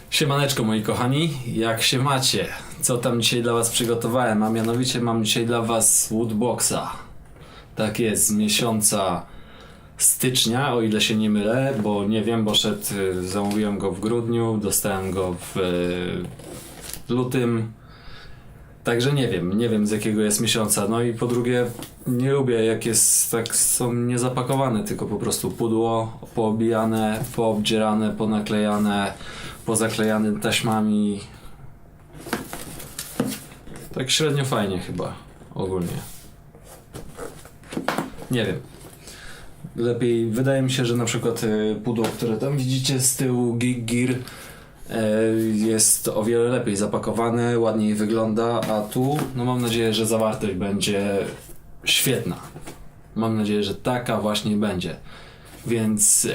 Siemaneczko moi kochani, jak się macie? Co tam dzisiaj dla was przygotowałem? A mianowicie mam dzisiaj dla was Woodboxa. Tak jest, z miesiąca stycznia, o ile się nie mylę, bo nie wiem, bo zamówiłem go w grudniu, dostałem go w lutym. Także nie wiem z jakiego jest miesiąca. No i po drugie, nie lubię jak jest, tak są niezapakowane, tylko po prostu pudło, poobijane, poobdzierane, ponaklejane, pozaklejane taśmami. Tak średnio fajnie chyba, ogólnie. Nie wiem. Lepiej, wydaje mi się, że na przykład pudło, które tam widzicie z tyłu Geek Gear, jest o wiele lepiej zapakowane, ładniej wygląda, a tu no mam nadzieję, że zawartość będzie świetna. Mam nadzieję, że taka właśnie będzie. Więc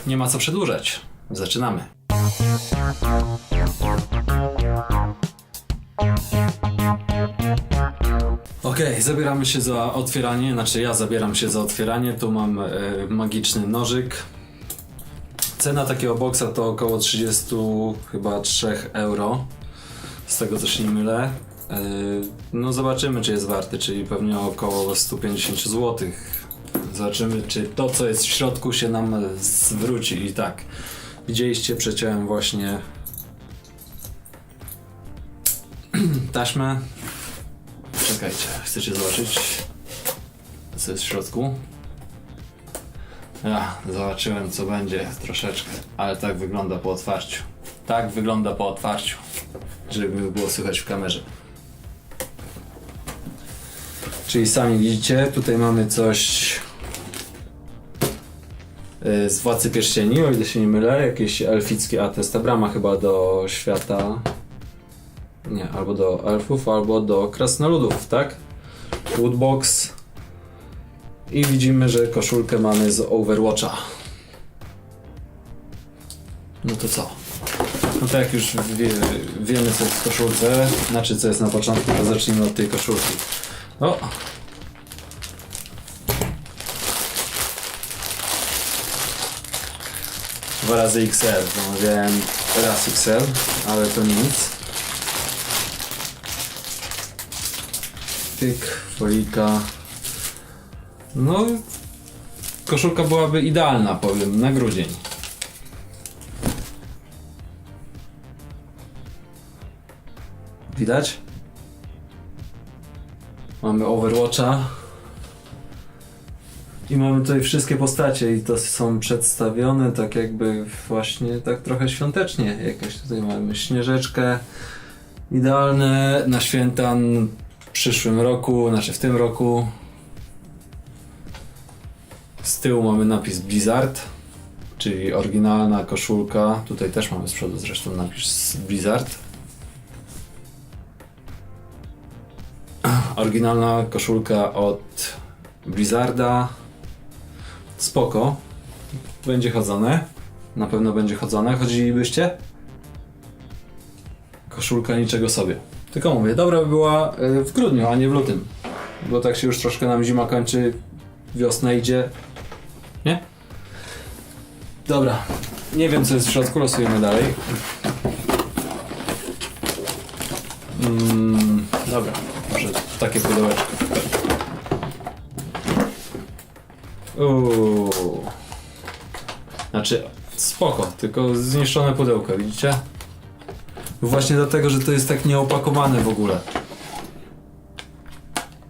nie ma co przedłużać. Zaczynamy. Okej, zabieramy się za otwieranie, znaczy ja zabieram się za otwieranie. Tu mam magiczny nożyk. Cena takiego boksa to około 33 euro, z tego też nie mylę. No zobaczymy, czy jest warty, czyli pewnie około 150 zł. Zobaczymy, czy to, co jest w środku, się nam zwróci. I tak, widzieliście, przeciąłem właśnie taśmę. Czekajcie, chcecie zobaczyć, co jest w środku? Zobaczyłem, co będzie troszeczkę, ale tak wygląda po otwarciu. Tak wygląda po otwarciu, żeby było słychać w kamerze. Czyli sami widzicie, tutaj mamy coś z Władcy Pierścieni, o ile się nie mylę, jakieś elfickie, a to jest ta brama chyba do świata, nie, albo do elfów, albo do krasnoludów, tak? Woodbox. I widzimy, że koszulkę mamy z Overwatcha. No to co? No to jak już wiemy, co jest w koszulce, znaczy co jest na początku, to zacznijmy od tej koszulki. O! 2 razy XL. Zamawiałem raz XL, ale to nic. Tyk, folika. No, koszulka byłaby idealna, powiem, na grudzień. Widać? Mamy Overwatcha. I mamy tutaj wszystkie postacie i to są przedstawione tak jakby właśnie tak trochę świątecznie. Jakaś tutaj mamy Śnieżeczkę. Idealne na święta w przyszłym roku, znaczy w tym roku. Z tyłu mamy napis Blizzard, czyli oryginalna koszulka. Tutaj też mamy z przodu zresztą napis Blizzard. Oryginalna koszulka od Blizzarda. Spoko. Będzie chodzone. Na pewno będzie chodzone. Chodzilibyście? Koszulka niczego sobie. Tylko mówię, dobra by była w grudniu, a nie w lutym. Bo tak się już troszkę nam zima kończy, wiosna idzie. Nie? Dobra. Nie wiem, co jest w środku, losujemy dalej. Dobra, może takie pudełeczko. Znaczy, spoko, tylko zniszczone pudełko, widzicie? Właśnie dlatego, że to jest tak nieopakowane w ogóle.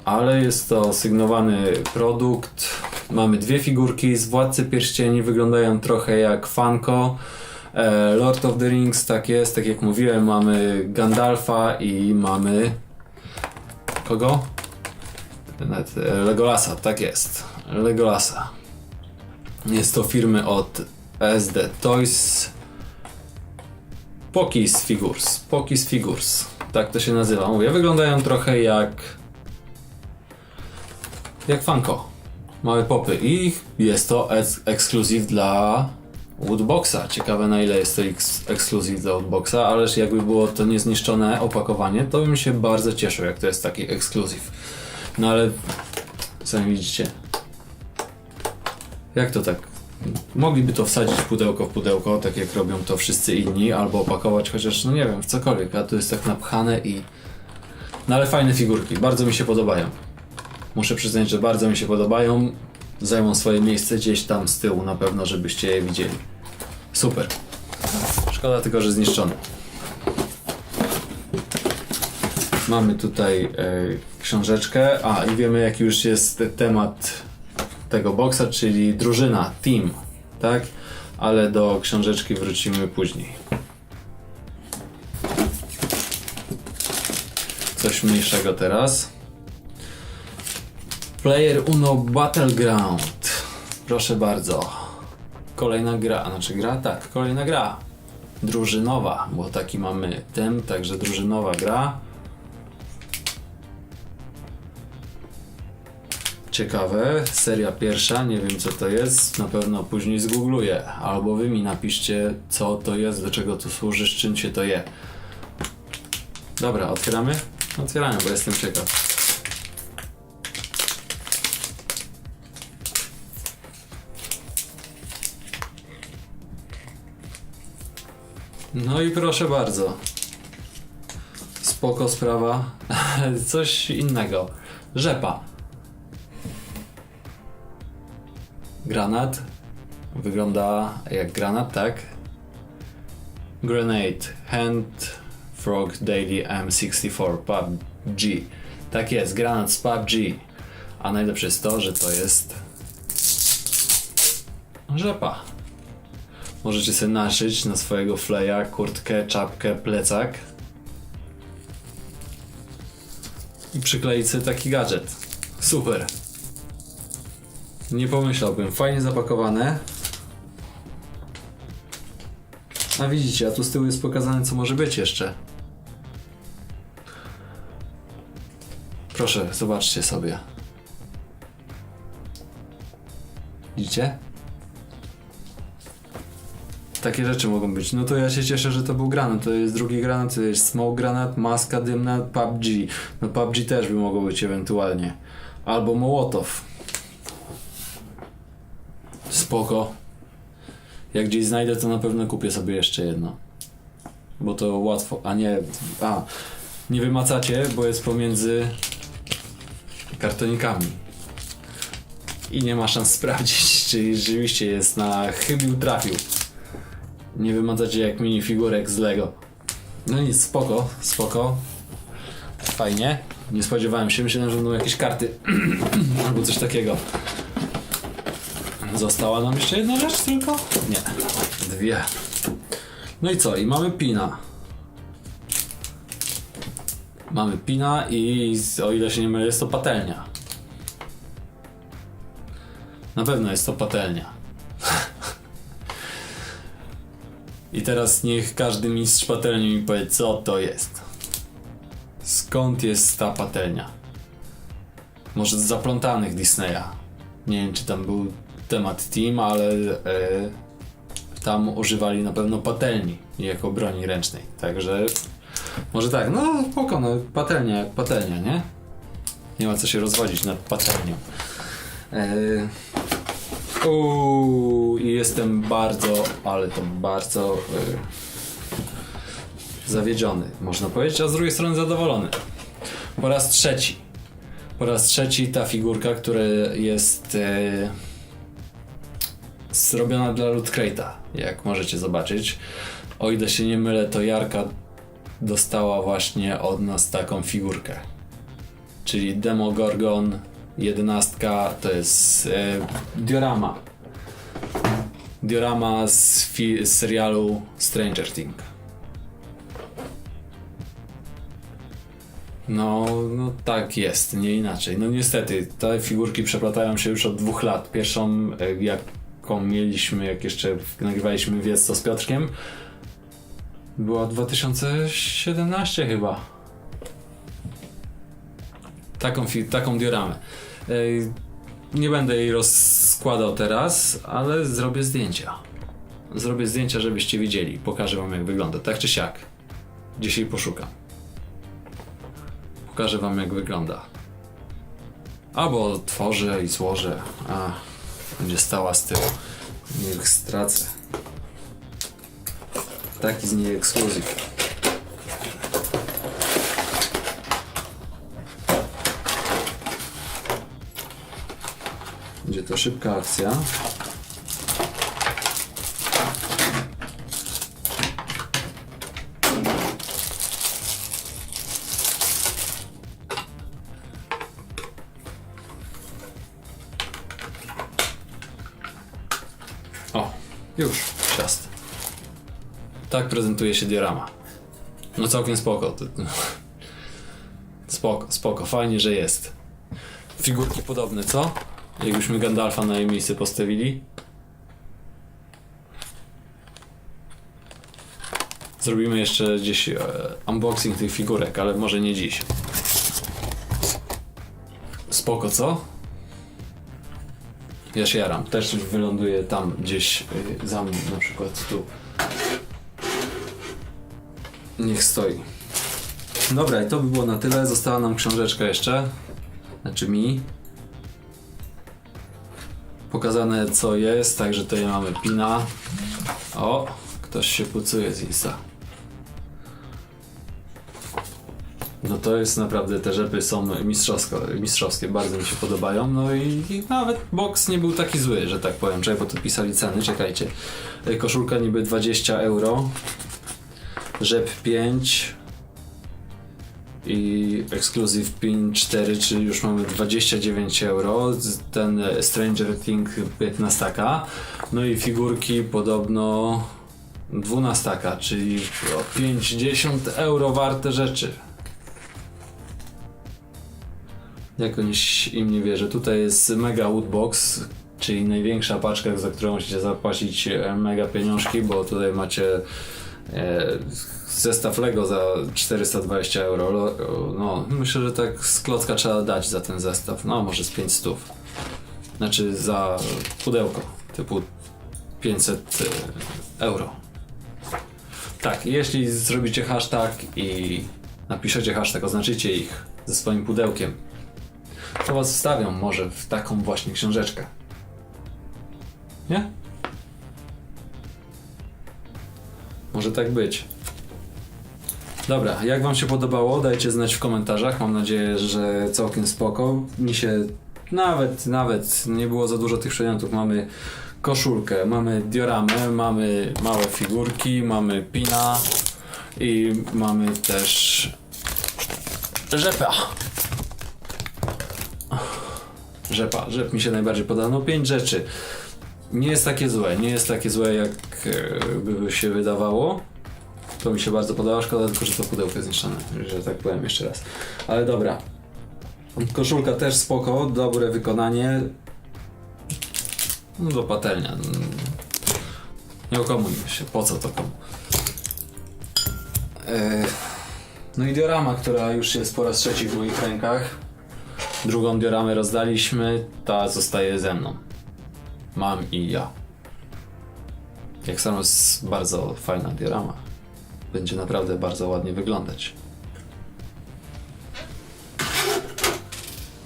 Ale jest to sygnowany produkt. Mamy 2 figurki z Władcy Pierścieni, wyglądają trochę jak Funko. Lord of the Rings, tak jest, tak jak mówiłem, mamy Gandalfa i mamy... Kogo? Legolasa, tak jest. Legolasa. Jest to firmy od SD Toys. Pokis Figures. Tak to się nazywa. Mówię, wyglądają trochę jak Funko. Małe popy i jest to ekskluzyw dla Woodboxa. Ciekawe, na ile jest to ekskluzyw dla Woodboxa, ależ jakby było to niezniszczone opakowanie, to bym się bardzo cieszył, jak to jest taki ekskluzyw. No ale sami widzicie. Jak to tak? Mogliby to wsadzić w pudełko, tak jak robią to wszyscy inni, albo opakować chociaż, no nie wiem, w cokolwiek, a tu jest tak napchane i... No ale fajne figurki, bardzo mi się podobają. Muszę przyznać, że bardzo mi się podobają. Zajmą swoje miejsce gdzieś tam z tyłu na pewno, żebyście je widzieli. Super. Szkoda tylko, że zniszczone. Mamy tutaj książeczkę. A, i wiemy jaki już jest temat tego boksa, czyli drużyna, team, tak? Ale do książeczki wrócimy później. Coś mniejszego teraz. Player Uno Battleground. Proszę bardzo. Kolejna gra, tak, kolejna gra. Drużynowa, bo taki mamy ten, także drużynowa gra. Ciekawe, seria pierwsza, nie wiem co to jest, na pewno później zgoogluję, albo wy mi napiszcie co to jest, do czego to służy, z czym się to je. Dobra, otwieramy? Otwieramy, bo jestem ciekaw. No i proszę bardzo. Spoko sprawa. Coś innego. Rzepa. Granat. Wygląda jak granat, tak? Grenade. Hand Frog Daily M64 PUBG. Tak jest, granat z PUBG. A najlepsze jest to, że to jest rzepa. Możecie sobie naszyć na swojego fleja kurtkę, czapkę, plecak i przykleić sobie taki gadżet. Super. Nie pomyślałbym. Fajnie zapakowane. A widzicie, a tu z tyłu jest pokazane co może być jeszcze. Proszę, zobaczcie sobie. Widzicie? Takie rzeczy mogą być. No to ja się cieszę, że to był granat. To jest drugi granat, to jest smoke granat, maska dymna, PUBG. No PUBG też by mogło być ewentualnie. Albo Mołotow. Spoko. Jak gdzieś znajdę, to na pewno kupię sobie jeszcze jedno. Bo to łatwo, nie wymacacie, bo jest pomiędzy kartonikami. I nie ma szans sprawdzić, czy rzeczywiście jest na chybił trafił. Nie wymacacie jak minifigurek z Lego. No nic, spoko, spoko. Fajnie. Nie spodziewałem się, myślałem, że będą jakieś karty albo coś takiego. Została nam jeszcze jedna rzecz tylko? Nie, dwie. No i co? I mamy pina. Mamy pina i o ile się nie mylę, jest to patelnia. Na pewno jest to patelnia. I teraz niech każdy mistrz patelni mi powie, co to jest. Skąd jest ta patelnia? Może z zaplątanych Disneya. Nie wiem, czy tam był temat Team, ale tam używali na pewno patelni jako broni ręcznej. Także może tak, no spoko, no patelnia jak patelnia, nie? Nie ma co się rozwodzić nad patelnią. I jestem bardzo, ale to bardzo zawiedziony, można powiedzieć, a z drugiej strony zadowolony. Po raz trzeci ta figurka, która jest zrobiona dla Loot Crate'a, jak możecie zobaczyć. O ile się nie mylę, to Jarka dostała właśnie od nas taką figurkę. Czyli Demogorgon 11 to jest diorama. Diorama z serialu Stranger Things. No tak jest, nie inaczej. No niestety, te figurki przeplatają się już od 2 lat. Pierwszą, jaką mieliśmy, jak jeszcze nagrywaliśmy Wiec to z Piotrkiem, była 2017 chyba. Taką dioramę. Nie będę jej rozkładał teraz, ale zrobię zdjęcia. Zrobię zdjęcia, żebyście widzieli. Pokażę wam jak wygląda, tak czy siak. Dzisiaj poszukam. Pokażę wam jak wygląda. Albo otworzę i złożę. Będzie stała z tyłu. Niech stracę. Taki z niej ekskluzyw. Będzie to szybka akcja. O, już, ciast. Tak prezentuje się diorama. No całkiem spoko. Spoko, fajnie, że jest. Figurki podobne, co? Jakbyśmy Gandalfa na jej miejsce postawili. Zrobimy jeszcze gdzieś unboxing tych figurek, ale może nie dziś. Spoko, co? Ja się jaram. Też wyląduje tam gdzieś za mną, na przykład tu. Niech stoi. Dobra, i to by było na tyle. Została nam książeczka jeszcze. Znaczy mi. Pokazane co jest, także tutaj mamy pina. O, ktoś się pucuje z Insta. No to jest naprawdę, te rzepy są mistrzowskie, bardzo mi się podobają. No i nawet box nie był taki zły, że tak powiem. Czekaj, bo tu pisali ceny, czekajcie. Koszulka niby 20 euro. Rzep 5. I Exclusive Pin 4, czyli już mamy 29 euro. Ten Stranger Things 15. No i figurki podobno 12, czyli o 50 euro warte rzeczy. Jakoś im nie wierzę. Tutaj jest Mega Woodbox, czyli największa paczka, za którą musicie zapłacić mega pieniążki, bo tutaj macie zestaw Lego za 420 euro. No, myślę, że tak z klocka trzeba dać za ten zestaw. No, może z 500. Znaczy za pudełko typu 500 euro. Tak, jeśli zrobicie hashtag i napiszecie hashtag, oznaczycie ich ze swoim pudełkiem, to was wstawią może w taką właśnie książeczkę. Nie? Może tak być. Dobra, jak wam się podobało, dajcie znać w komentarzach. Mam nadzieję, że całkiem spoko. Mi się nawet nie było za dużo tych przedmiotów. Mamy koszulkę, mamy dioramę, mamy małe figurki, mamy pina i mamy też rzepa. Rzep mi się najbardziej podoba. No 5 rzeczy. Nie jest takie złe jak by się wydawało. To mi się bardzo podoba, szkoda tylko, że to pudełko jest zniszczone, że tak powiem jeszcze raz. Ale dobra. Koszulka też spoko, dobre wykonanie. No do patelnia. Nie okomujmy się, po co to komu? No i diorama, która już jest po raz trzeci w moich rękach. Drugą dioramę rozdaliśmy, ta zostaje ze mną. Mam i ja. Jak samo jest bardzo fajna diorama. Będzie naprawdę bardzo ładnie wyglądać.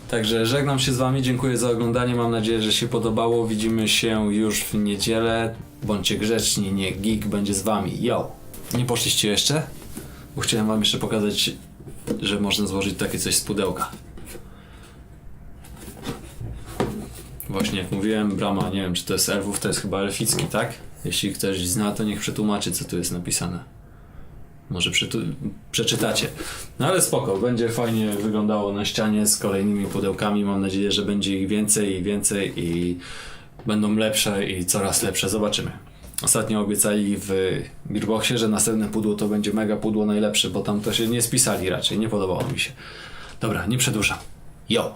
Także żegnam się z wami, dziękuję za oglądanie, mam nadzieję, że się podobało. Widzimy się już w niedzielę. Bądźcie grzeczni, niech geek będzie z wami. Yo! Nie poszliście jeszcze? Bo chciałem wam jeszcze pokazać, że można złożyć takie coś z pudełka. Właśnie jak mówiłem, brama, nie wiem czy to jest elfów, to jest chyba elficki, tak? Jeśli ktoś zna, to niech przetłumaczy, co tu jest napisane. Może przeczytacie. No ale spoko, będzie fajnie wyglądało na ścianie z kolejnymi pudełkami. Mam nadzieję, że będzie ich więcej i więcej i będą lepsze i coraz lepsze. Zobaczymy. Ostatnio obiecali w Gearboxie, że następne pudło to będzie mega pudło najlepsze, bo tam to się nie spisali raczej. Nie podobało mi się. Dobra, nie przedłużam. Yo!